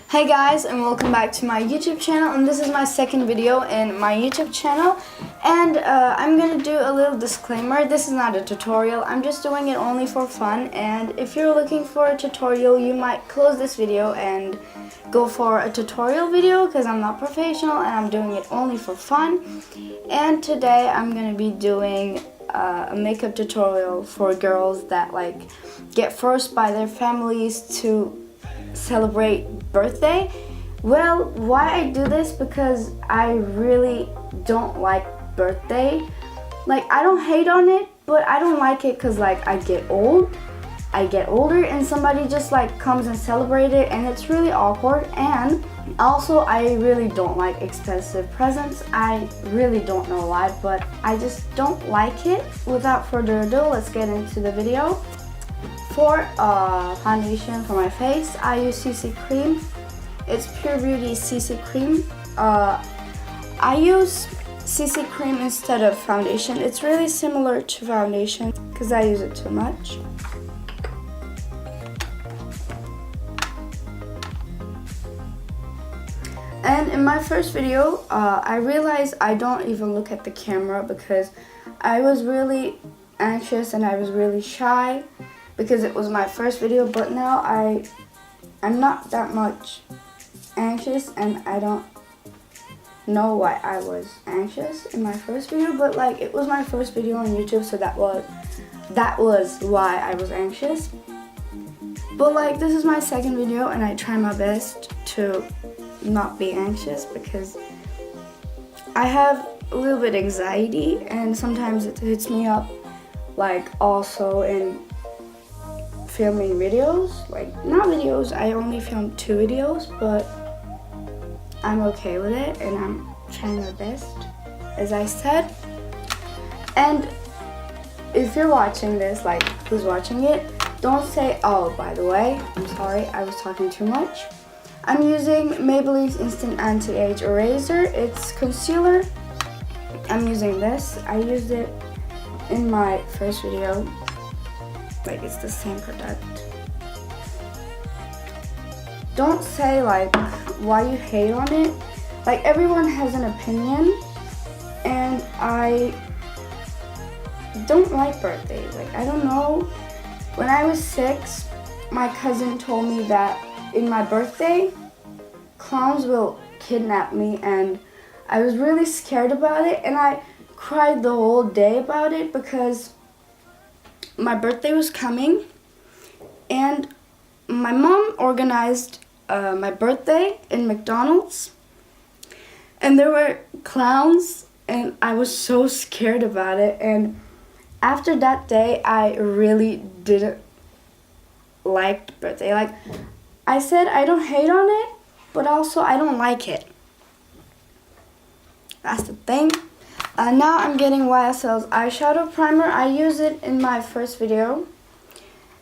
Hey guys, and welcome back to my YouTube channel, and this is my second video in my YouTube channel, and I'm gonna do a little disclaimer. This is not a tutorial. I'm just doing it only for fun, and if you're looking for a tutorial, you might close this video and go for a tutorial video because I'm not professional and I'm doing it only for fun. And today I'm gonna be doing a makeup tutorial for girls that get forced by their families to celebrate birthday. Well, why I do this, because I really don't like birthday. I don't hate on it, but I don't like it because I get older and somebody just comes and celebrate it, and it's really awkward. And also I really don't like expensive presents. I really don't know why, but I just don't like it. Without further ado, let's get into the video. For foundation for my face, I use CC cream. It's Pure Beauty CC cream. I use CC cream instead of foundation. It's really similar to foundation because I use it too much. And in my first video, I realized I don't even look at the camera because I was really anxious and I was really shy because it was my first video. But now I'm not that much anxious, and I don't know why I was anxious in my first video, but it was my first video on YouTube, so that was why I was anxious. But this is my second video, and I try my best to not be anxious because I have a little bit anxiety, and sometimes it hits me up also in filming videos. Not videos, I only filmed 2 videos, but I'm okay with it and I'm trying my best, as I said. And if you're watching this, who's watching it, don't say, oh, by the way, I'm sorry, I was talking too much. I'm using Maybelline's Instant Anti-Age Eraser. It's concealer. I'm using this. I used it in my first video. It's the same product. Don't say why you hate on it. Everyone has an opinion, and I don't like birthdays. I don't know. When I was 6, my cousin told me that in my birthday, clowns will kidnap me, and I was really scared about it, and I cried the whole day about it because my birthday was coming, and my mom organized my birthday in McDonald's, and there were clowns, and I was so scared about it. And after that day, I really didn't like birthday. I said, I don't hate on it, but also I don't like it. That's the thing. Now I'm getting YSL's eyeshadow primer. I used it in my first video,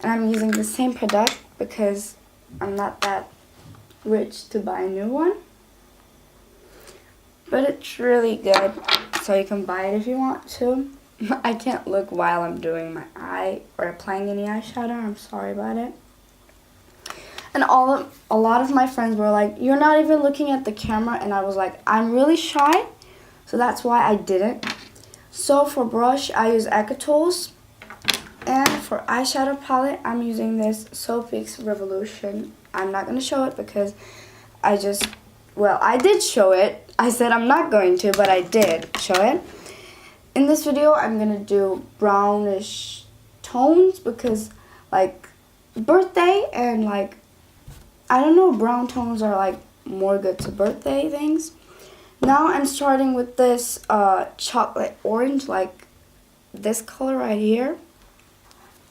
and I'm using the same product because I'm not that rich to buy a new one. But it's really good, so you can buy it if you want to. I can't look while I'm doing my eye or applying any eyeshadow. I'm sorry about it. And a lot of my friends were like, you're not even looking at the camera, and I was like, I'm really shy. So that's why I didn't. So for brush, I use Tools. And for eyeshadow palette, I'm using this Sophie's Revolution. I'm not going to show it because I did show it. I said I'm not going to, but I did show it. In this video, I'm going to do brownish tones because birthday and I don't know, brown tones are more good to birthday things. Now I'm starting with this chocolate orange, this color right here.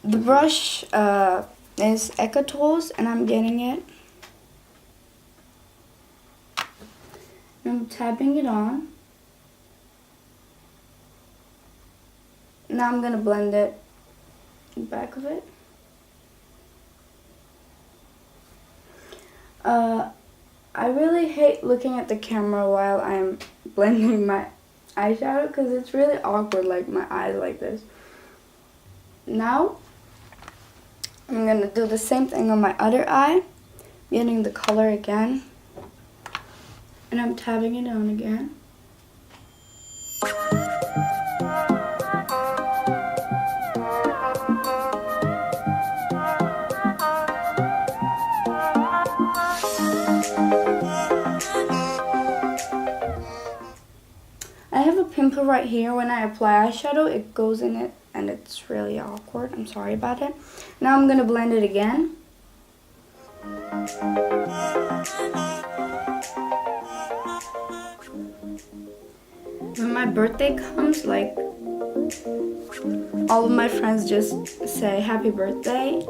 The brush is Tools, and I'm getting it. I'm tapping it on. Now I'm going to blend it in the back of it. I really hate looking at the camera while I'm blending my eyeshadow because it's really awkward, my eyes like this. Now, I'm going to do the same thing on my other eye. getting the color again. And I'm tapping it on again. I have a pimple right here. When I apply eyeshadow, it goes in it and it's really awkward. I'm sorry about it. Now I'm gonna blend it again. When my birthday comes, like, all of my friends just say happy birthday,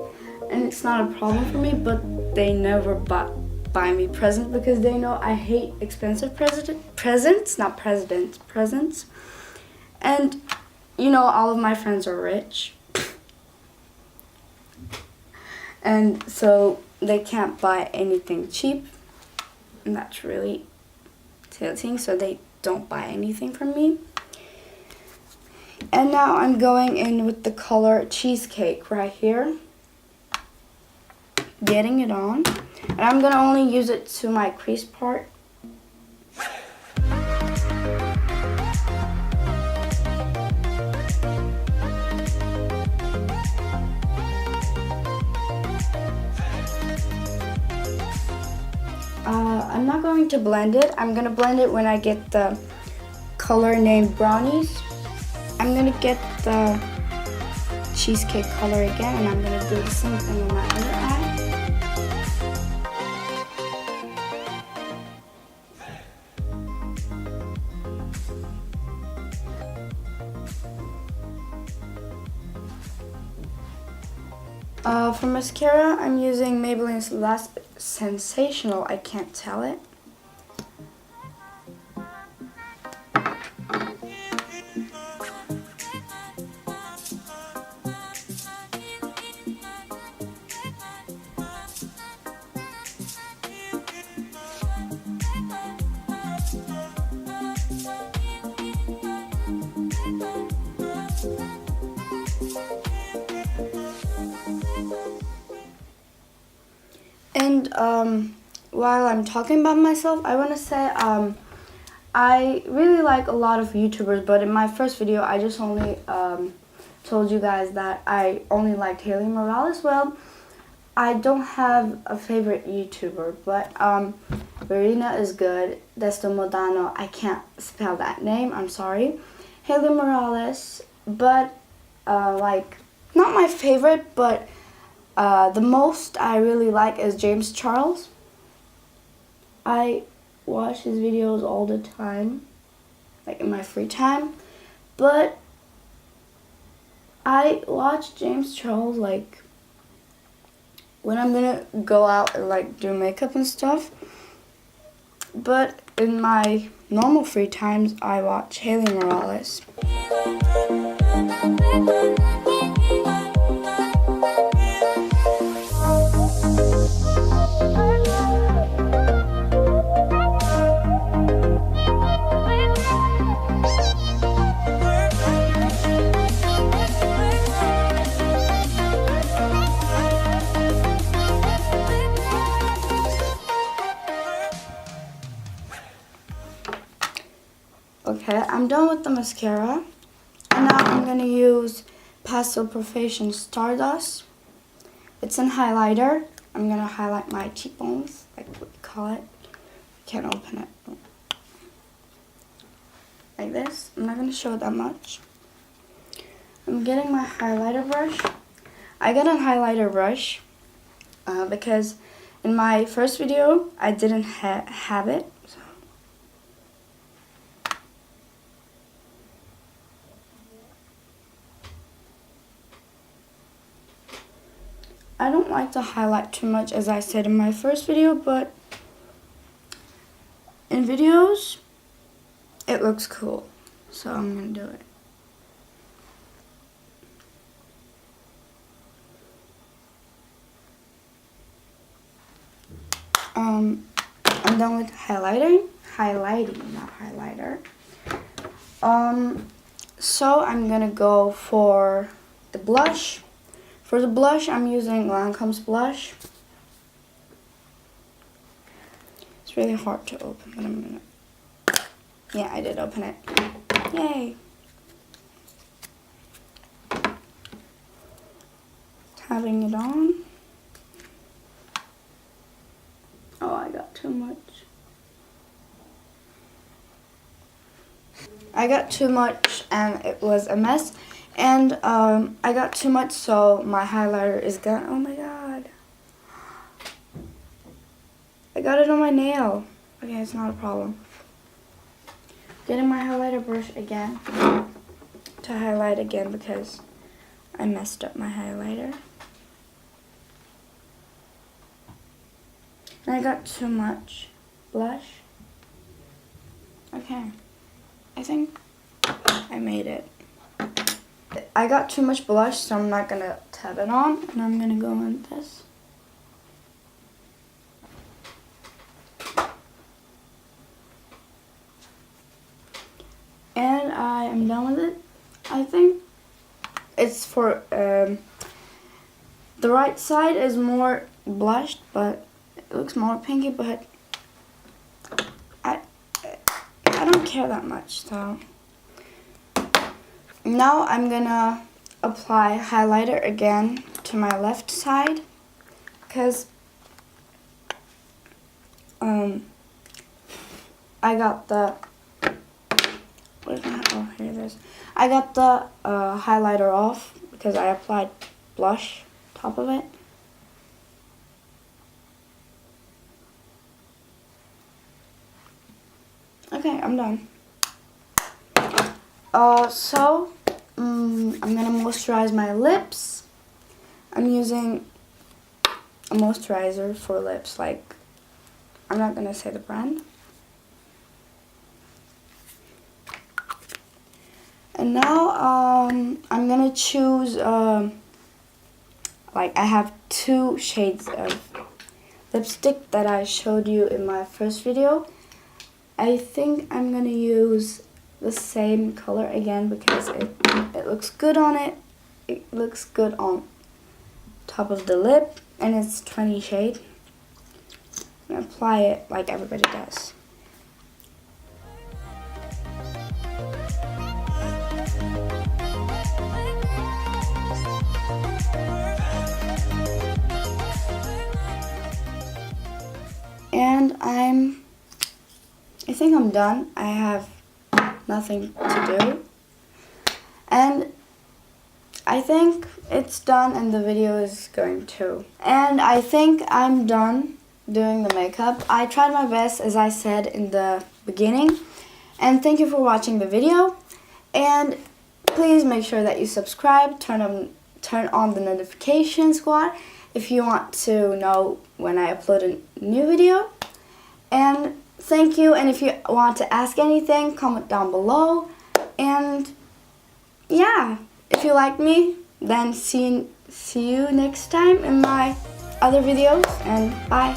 and it's not a problem for me, but they never buy me presents because they know I hate expensive presents. And you know, all of my friends are rich, and so they can't buy anything cheap, and that's really tilting, so they don't buy anything from me. And now I'm going in with the color Cheesecake right here, getting it on, and I'm gonna only use it to my crease part. I'm not going to blend it. I'm gonna blend it when I get the color named Brownies. I'm gonna get the Cheesecake color again, and I'm gonna do the same thing on my other eye. For mascara, I'm using Maybelline's Last Sensational. I can't tell it. And while I'm talking about myself, I want to say I really like a lot of YouTubers, but in my first video, I just only told you guys that I only liked Hazel Naz. Well, I don't have a favorite YouTuber, but Verena is good. Desto Modano, I can't spell that name, I'm sorry. Hazel Morales, but like, not my favorite, but the most I really like is James Charles. I watch his videos all the time, like in my free time, but I watch James Charles like when I'm gonna go out and like do makeup and stuff, but in my normal free times I watch Hazel Morales. Okay, I'm done with the mascara, and now I'm going to use Pastel Perfection Stardust. It's an highlighter. I'm going to highlight my cheekbones, like what you call it. Can't open it. Like this. I'm not going to show that much. I'm getting my highlighter brush. I got a highlighter brush because in my first video, I didn't have it. So. I don't like to highlight too much, as I said in my first video, but in videos, it looks cool. So I'm going to do it. I'm done with highlighting, not highlighter. So I'm going to go for the blush. For the blush, I'm using Lancome's blush. It's really hard to open, but I'm gonna... Yeah, I did open it. Yay! Having it on. Oh, I got too much. I got too much and it was a mess. And I got too much, so my highlighter is gone. Oh my god. I got it on my nail. Okay, it's not a problem. Getting my highlighter brush again to highlight again because I messed up my highlighter. And I got too much blush. Okay, I think I made it. I got too much blush, so I'm not gonna tap it on, and I'm gonna go in this. And I am done with it. I think it's for, the right side is more blushed, but it looks more pinky, but I don't care that much, so. Now I'm gonna apply highlighter again to my left side, because I got the, where's my, oh, here it is. I got the highlighter off because I applied blush top of it. Okay, I'm done. I'm gonna moisturize my lips. I'm using a moisturizer for lips, like, I'm not gonna say the brand. And now, I'm gonna choose, like, I have 2 shades of lipstick that I showed you in my first video. I think I'm gonna use the same color again because it looks good on it. It looks good on top of the lip, and it's 20 shade. I'm gonna apply it like everybody does. And I think I'm done. I have nothing to do. And I think it's done and the video is going to. And I think I'm done doing the makeup. I tried my best, as I said in the beginning. And thank you for watching the video. And please make sure that you subscribe, turn on the notification squad if you want to know when I upload a new video. And thank you, and if you want to ask anything, comment down below. And yeah, if you like me, then see you next time in my other videos, and bye.